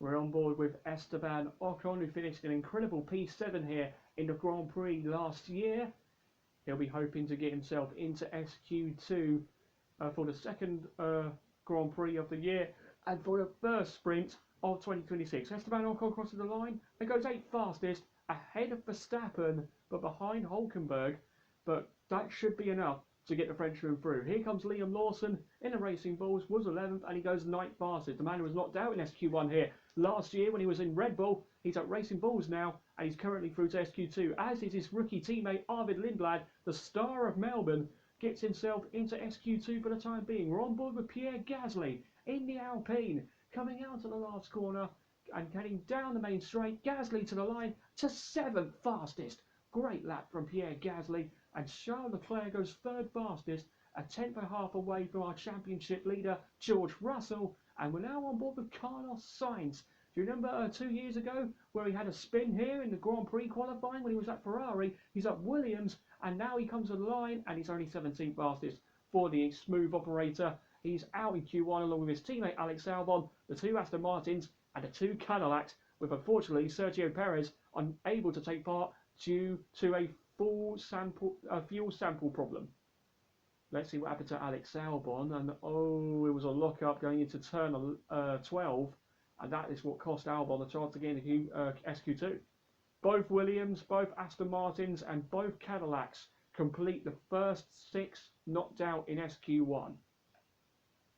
We're on board with Esteban Ocon, who finished an incredible P7 here in the Grand Prix last year. He'll be hoping to get himself into SQ2 for the second Grand Prix of the year and for the first sprint of 2026. Esteban Ocon crosses the line and goes 8th fastest, ahead of Verstappen but behind Hulkenberg, but that should be enough to get the Frenchman through. Here comes Liam Lawson in the Racing Bulls, was 11th and he goes 9th fastest. The man who was knocked out in SQ1 here last year when he was in Red Bull. He's at Racing Bulls now and he's currently through to SQ2, as is his rookie teammate Arvid Lindblad, the star of Melbourne, gets himself into SQ2 for the time being. We're on board with Pierre Gasly in the Alpine, coming out of the last corner and heading down the main straight. Gasly to the line to 7th fastest. Great lap from Pierre Gasly, and Charles Leclerc goes 3rd fastest, a 10th and a half away from our championship leader George Russell. And we're now on board with Carlos Sainz. Do you remember 2 years ago where he had a spin here in the Grand Prix qualifying when he was at Ferrari? He's at Williams and now he comes to the line and he's only 17th fastest for the smooth operator. He's out in Q1 along with his teammate Alex Albon, the 2 Aston Martins and the 2 Cadillacs, with unfortunately Sergio Perez unable to take part due to a fuel sample problem. Let's see what happened to Alex Albon, and oh, it was a lock-up going into turn 12, and that is what cost Albon the chance to get into SQ2. Both Williams, both Aston Martins and both Cadillacs complete the first 6 knocked out in SQ1.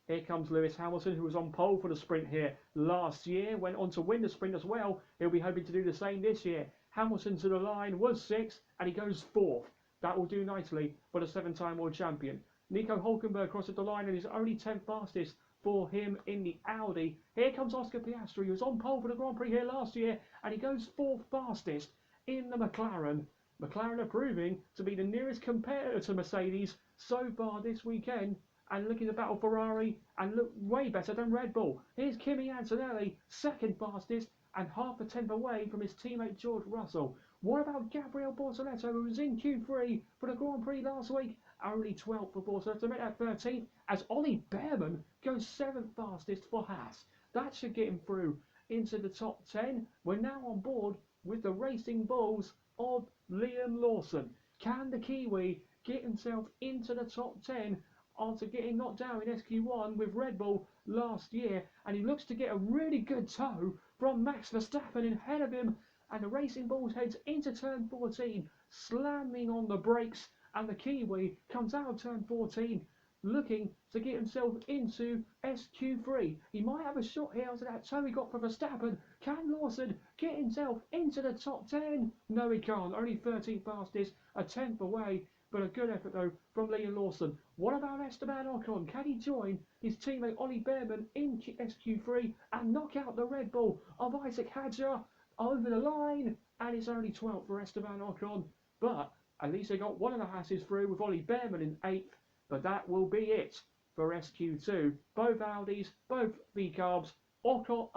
Here comes Lewis Hamilton, who was on pole for the sprint here last year, went on to win the sprint as well. He'll be hoping to do the same this year. Hamilton to the line was 6th and he goes 4th. That will do nicely for the 7-time world champion. Nico Hulkenberg crosses the line and is only 10th fastest for him in the Audi. Here comes Oscar Piastri, who was on pole for the Grand Prix here last year, and he goes 4th fastest in the McLaren. McLaren are proving to be the nearest competitor to Mercedes so far this weekend, and looking to battle Ferrari and look way better than Red Bull. Here's Kimi Antonelli, 2nd fastest and half a tenth away from his teammate George Russell. What about Gabriel Bortoleto, who was in Q3 for the Grand Prix last week? Only 12th for Bortoleto, make that 13th, as Ollie Behrman goes 7th fastest for Haas. That should get him through into the top 10. We're now on board with the Racing Bulls of Liam Lawson. Can the Kiwi get himself into the top 10 after getting knocked out in SQ1 with Red Bull last year? And he looks to get a really good tow from Max Verstappen in ahead of him, and the Racing Bulls heads into turn 14, slamming on the brakes, and the Kiwi comes out of turn 14 looking to get himself into SQ3. He might have a shot here after that tow he got from Verstappen. Can Lawson get himself into the top 10? No, he can't. Only 13th fastest, a 10th away, but a good effort though from Liam Lawson. What about Esteban Ocon? Can he join his teammate Ollie Behrman in SQ3 and knock out the Red Bull of Isaac Hadjar over the line? And it's only 12th for Esteban Ocon, but at least they got one of the Hasses through with Ollie Behrman in 8th. But that will be it for SQ2. Both Audis, both V-Carbs, Ocon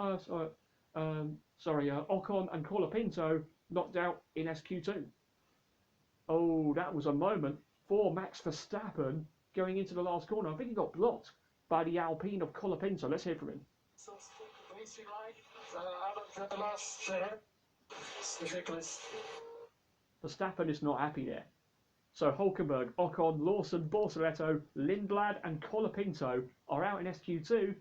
and Colapinto knocked out in SQ2. Oh, that was a moment for Max Verstappen going into the last corner. I think he got blocked by the Alpine of Colapinto. Let's hear from him. Verstappen is not happy there. So Hulkenberg, Ocon, Lawson, Bortoleto, Lindblad and Colapinto are out in SQ2.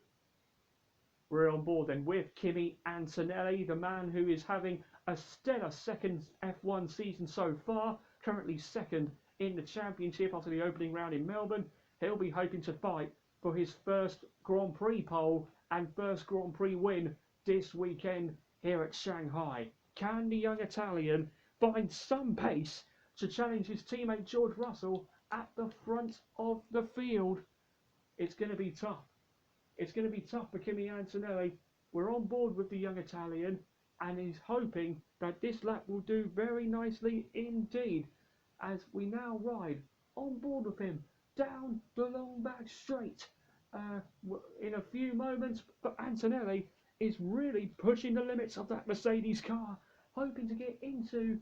We're on board then with Kimi Antonelli, the man who is having a stellar second F1 season so far, currently 2nd in the championship after the opening round in Melbourne. He'll be hoping to fight for his first Grand Prix pole and first Grand Prix win this weekend here at Shanghai. Can the young Italian find some pace to challenge his teammate George Russell at the front of the field? It's going to be tough. It's going to be tough for Kimi Antonelli. We're on board with the young Italian and he's hoping that this lap will do very nicely indeed, as we now ride on board with him down the long back straight in a few moments. But Antonelli is really pushing the limits of that Mercedes car, hoping to get into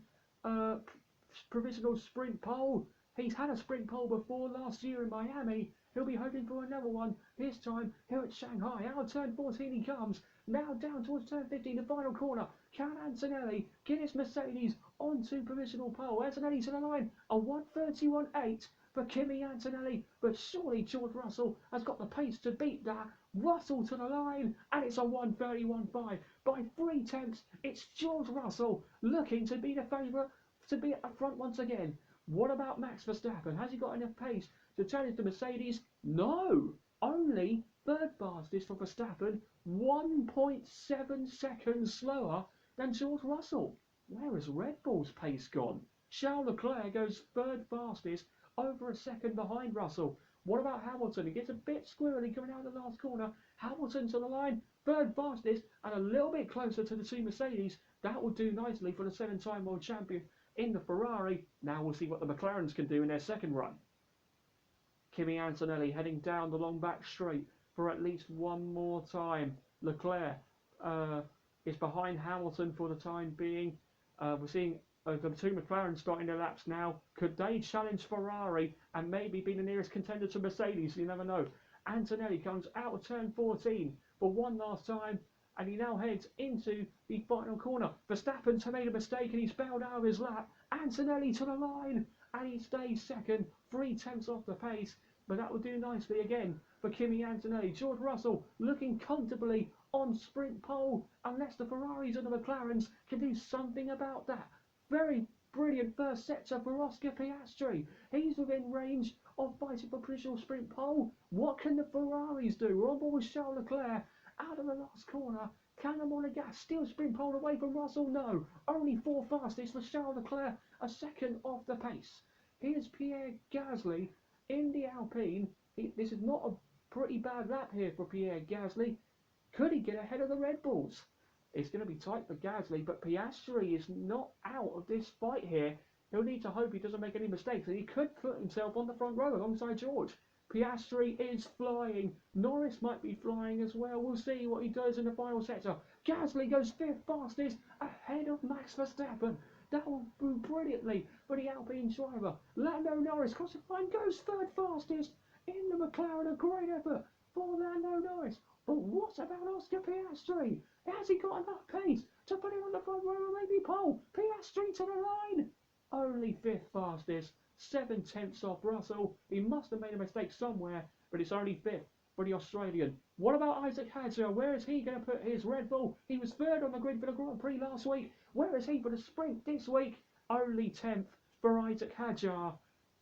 provisional sprint pole. He's had a sprint pole before last year in Miami. He'll be hoping for another one, this time here at Shanghai. Out of turn 14 he comes. Now down towards turn 15, the final corner. Can Antonelli get his Mercedes onto provisional pole? Antonelli to the line, a 1:31.8 for Kimi Antonelli, but surely George Russell has got the pace to beat that. Russell to the line, and it's a 1:31.5. By 3/10, it's George Russell looking to be the favourite to be at the front once again. What about Max Verstappen? Has he got enough pace to challenge the Mercedes? No! Only third fastest for Verstappen, 1.7 seconds slower than George Russell. Where has Red Bull's pace gone? Charles Leclerc goes third fastest, over a second behind Russell. What about Hamilton? He gets a bit squirrely coming out of the last corner. Hamilton to the line, third fastest, and a little bit closer to the two Mercedes. That will do nicely for the 7-time world champion in the Ferrari. Now we'll see what the McLarens can do in their second run. Kimi Antonelli heading down the long back straight for at least one more time. Leclerc is behind Hamilton for the time being. We're seeing the two McLarens starting their laps now. Could they challenge Ferrari and maybe be the nearest contender to Mercedes? You never know. Antonelli comes out of turn 14 for one last time, and he now heads into the final corner. Verstappen's made a mistake and he's bailed out of his lap. Antonelli to the line, and he stays second, 3/10 off the pace, but that will do nicely again for Kimi Antonelli. George Russell looking comfortably on sprint pole, unless the Ferraris and the McLarens can do something about that. Very brilliant first sector for Oscar Piastri. He's within range of fighting for provisional sprint pole. What can the Ferraris do? We're on board with Charles Leclerc out of the last corner. Can them on the gas? Still sprint pole away from Russell? No. Only four fastest for Charles Leclerc, a second off the pace. Here's Pierre Gasly in the Alpine. This is not a pretty bad lap here for Pierre Gasly. Could he get ahead of the Red Bulls? It's going to be tight for Gasly, but Piastri is not out of this fight here. He'll need to hope he doesn't make any mistakes, and he could put himself on the front row alongside George. Piastri is flying. Norris might be flying as well. We'll see what he does in the final sector. Gasly goes fifth fastest ahead of Max Verstappen. That will do brilliantly for the Alpine driver. Lando Norris crossing the line, goes third fastest in the McLaren. A great effort for Lando Norris. But what about Oscar Piastri? Has he got enough pace to put him on the front row or maybe pole? Piastri to the line. Only fifth fastest, 7/10 off Russell. He must have made a mistake somewhere, but it's only fifth for the Australian. What about Isaac Hadjar? Where is he going to put his Red Bull? He was third on the grid for the Grand Prix last week. Where is he for the sprint this week? Only 10th for Isaac Hadjar,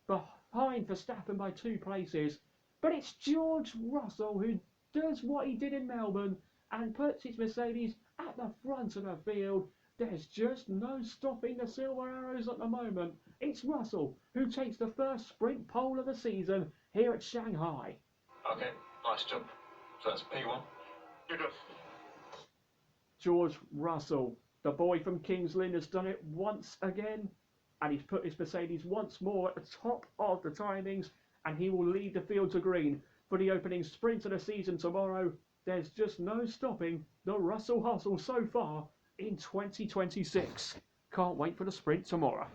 behind Verstappen by 2 places. But it's George Russell who does what he did in Melbourne and puts his Mercedes at the front of the field. There's just no stopping the Silver Arrows at the moment. It's Russell who takes the first sprint pole of the season here at Shanghai. Okay, nice jump. So that's P1. You're good. George Russell, the boy from Kings Lynn, has done it once again, and he's put his Mercedes once more at the top of the timings, and he will lead the field to green for the opening sprint of the season tomorrow. There's just no stopping the Russell hustle so far in 2026. Can't wait for the sprint tomorrow.